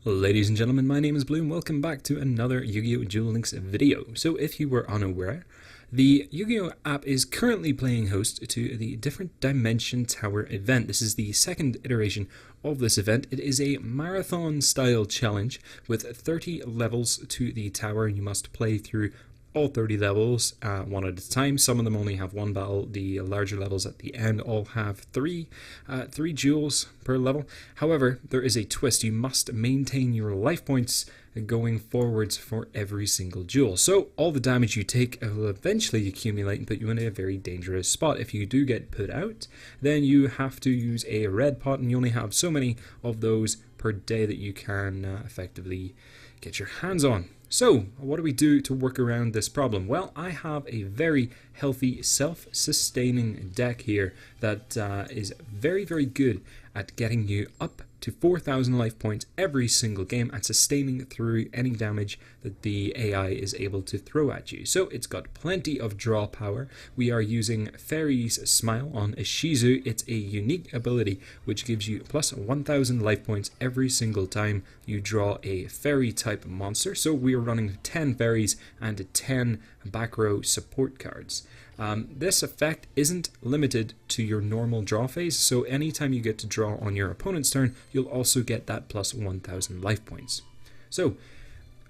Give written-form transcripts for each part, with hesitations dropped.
Ladies and gentlemen, my name is Blue and welcome back to another Yu-Gi-Oh! Duel Links video. So if you were unaware, the Yu-Gi-Oh! App is currently playing host to the Different Dimension Tower event. This is the second iteration of this event. It is a marathon style challenge with 30 levels to the tower, and you must play through all 30 levels one at a time. Some of them only have one battle. The larger levels at the end all have three duels per level. However, there is a twist. You must maintain your life points going forwards for every single duel. So all the damage you take will eventually accumulate and put you in a very dangerous spot. If you do get put out, then you have to use a red pot, and you only have so many of those per day that you can effectively get your hands on. So, what do we do to work around this problem? Well, I have a very healthy, self-sustaining deck here that is very, very good at getting you up to 4,000 life points every single game and sustaining through any damage that the AI is able to throw at you. So it's got plenty of draw power. We are using Fairy's Smile on Ishizu. It's a unique ability which gives you plus 1,000 life points every single time you draw a fairy type monster. So we are running 10 fairies and 10 back row support cards. This effect isn't limited to your normal draw phase, so anytime you get to draw on your opponent's turn, you'll also get that plus 1,000 life points. So,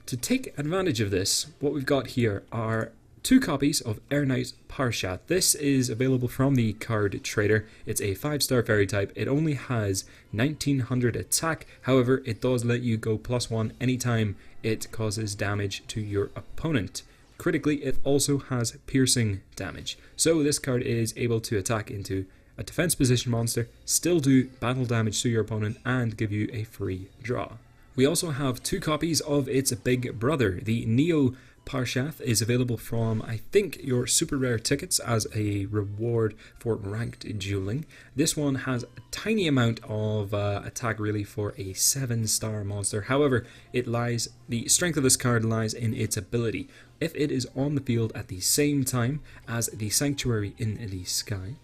to take advantage of this, what we've got here are 2 copies of Neo Parshath. This is available from the card trader. It's a 5-star fairy type. It only has 1900 attack, however, it does let you go +1 anytime it causes damage to your opponent. Critically, it also has piercing damage, so this card is able to attack into a defense position monster, still do battle damage to your opponent, and give you a free draw. We also have 2 copies of its big brother. The Neo Parshath is available from, I think, your super rare tickets as a reward for ranked dueling. This one has a tiny amount of attack really for a 7-star monster. However, the strength of this card lies in its ability. If it is on the field at the same time as the Sanctuary in the Sky,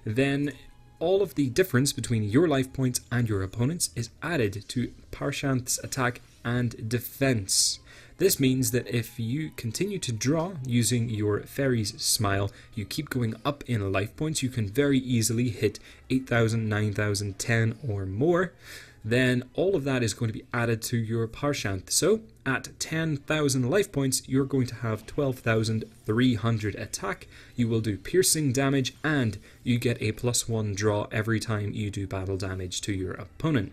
then all of the difference between your life points and your opponent's is added to Parshath's attack and defense. This means that if you continue to draw using your Fairy's Smile, you keep going up in life points, you can very easily hit 8,000, 9,000, 10 or more. Then all of that is going to be added to your Parshath. So at 10,000 life points, you're going to have 12,300 attack. You will do piercing damage, and you get a +1 draw every time you do battle damage to your opponent.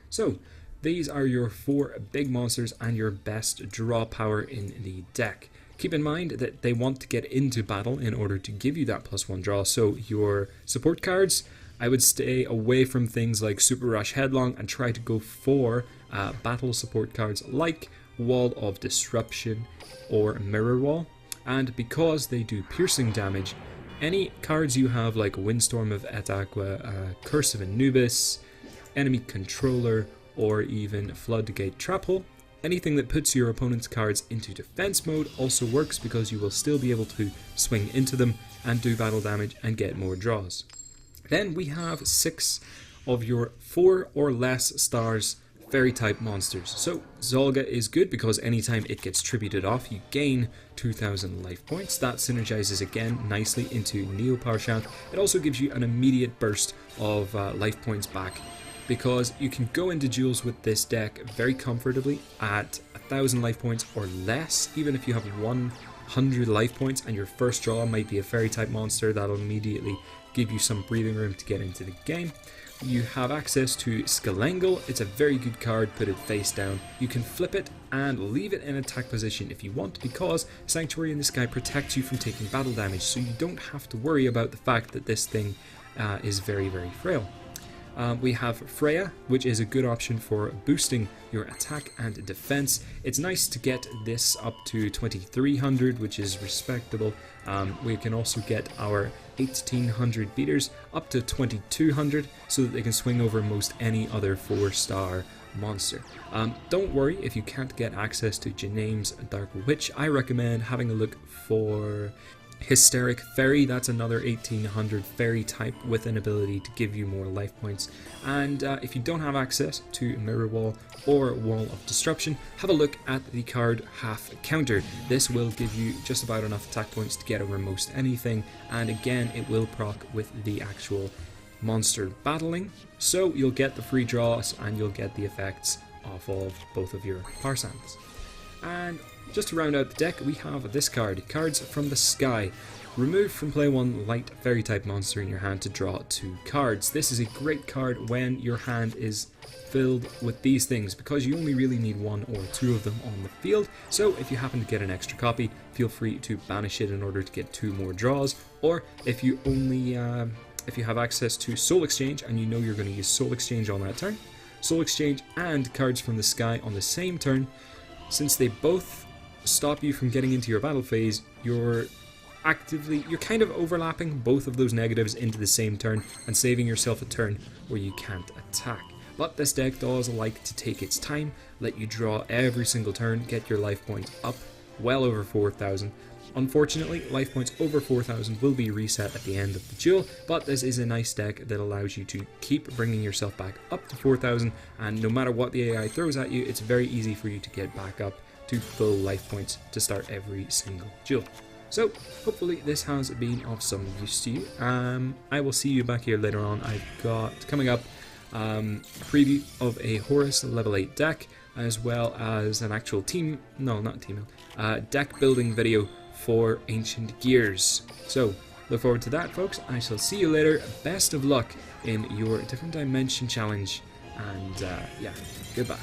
So these are your 4 big monsters and your best draw power in the deck. Keep in mind that they want to get into battle in order to give you that +1 draw, so your support cards, I would stay away from things like Super Rush Headlong and try to go for battle support cards like Wall of Disruption or Mirror Wall. And because they do piercing damage, any cards you have like Windstorm of Etaqua, Curse of Anubis, Enemy Controller, or even Floodgate Trap Hole, anything that puts your opponent's cards into defense mode also works because you will still be able to swing into them and do battle damage and get more draws. Then we have 6 of your 4 or less stars fairy type monsters. So Zolga is good because anytime it gets tributed off, you gain 2,000 life points. That synergizes again nicely into Neo Parshath. It also gives you an immediate burst of life points back, because you can go into duels with this deck very comfortably at 1,000 life points or less. Even if you have 100 life points and your first draw might be a fairy type monster, that'll immediately give you some breathing room to get into the game. You have access to Skalangle. It's a very good card. Put it face down. You can flip it and leave it in attack position if you want, because Sanctuary in the Sky protects you from taking battle damage, so you don't have to worry about the fact that this thing is very, very frail. We have Freya, which is a good option for boosting your attack and defense. It's nice to get this up to 2,300, which is respectable. We can also get our 1,800 beaters up to 2,200 so that they can swing over most any other 4-star monster. Don't worry if you can't get access to Janame's Dark Witch. I recommend having a look for Hysteric Fairy, that's another 1800 fairy type with an ability to give you more life points. And if you don't have access to Mirror Wall or Wall of Disruption, have a look at the card Half Counter. This will give you just about enough attack points to get over most anything, and again it will proc with the actual monster battling, so you'll get the free draws and you'll get the effects of both of your Parshaths. And just to round out the deck, we have this card, Cards from the Sky. Remove from play one light fairy type monster in your hand to draw 2 cards. This is a great card when your hand is filled with these things, because you only really need 1 or 2 of them on the field. So if you happen to get an extra copy, feel free to banish it in order to get 2 more draws. Or if you only if you have access to Soul Exchange and you know you're going to use Soul Exchange on that turn, Soul Exchange and Cards from the Sky on the same turn. Since they both stop you from getting into your battle phase, you're kind of overlapping both of those negatives into the same turn and saving yourself a turn where you can't attack. But this deck does like to take its time, let you draw every single turn, get your life points up well over 4,000. Unfortunately, life points over 4,000 will be reset at the end of the duel, but this is a nice deck that allows you to keep bringing yourself back up to 4,000, and no matter what the AI throws at you, it's very easy for you to get back up to full life points to start every single duel. So, hopefully this has been of some use to you. I will see you back here later on. I've got, coming up, a preview of a Horus level 8 deck, as well as an actual deck building video for Ancient Gears. So, look forward to that, folks. I shall see you later. Best of luck in your different dimension challenge, and yeah, goodbye.